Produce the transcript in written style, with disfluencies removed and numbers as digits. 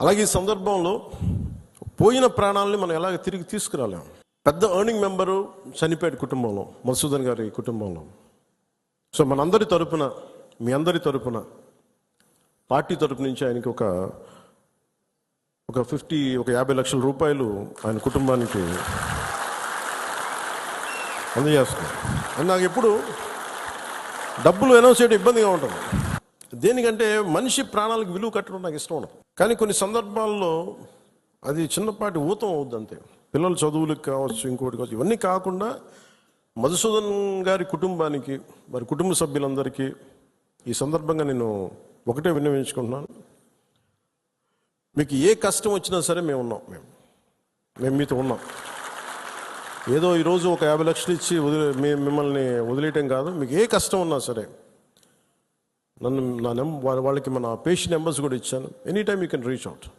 అలాగే ఈ సందర్భంలో పోయిన ప్రాణాలని మనం ఎలాగ తిరిగి తీసుకురాలేం. పెద్ద ఎర్నింగ్ మెంబరు చనిపోయాడు కుటుంబంలో, మధుసూదన్ గారి కుటుంబంలో. సో మనందరి తరపున, మీ అందరి తరపున, పార్టీ తరపు నుంచి ఆయనకి ఒక 50 లక్షల రూపాయలు ఆయన కుటుంబానికి అందజేస్తున్నాం. అని నాకు ఎప్పుడు డబ్బులు అనౌన్స్ చేయడం ఇబ్బందిగా ఉంటుంది. దేనికంటే మనిషి ప్రాణాలకు విలువ కట్టడం నాకు ఇష్టం ఉండదు. కానీ కొన్ని సందర్భాల్లో అది చిన్నపాటి ఊతం అవుద్ది అంతే. పిల్లల చదువులకు కావచ్చు, ఇంకోటి కావచ్చు. ఇవన్నీ కాకుండా మధుసూదన్ గారి కుటుంబానికి, వారి కుటుంబ సభ్యులందరికీ ఈ సందర్భంగా నేను ఒకటే విన్నవించుకుంటున్నాను. మీకు ఏ కష్టం వచ్చినా సరే మేము ఉన్నాం. మేము మీతో ఉన్నాం. ఏదో ఈరోజు ఒక 50 లక్షలు ఇచ్చి మిమ్మల్ని వదిలేయటం కాదు. మీకు ఏ కష్టం ఉన్నా సరే వాళ్ళకి మన పేషెంట్ నెంబర్స్ కూడా ఇచ్చాను. Any time you can reach out.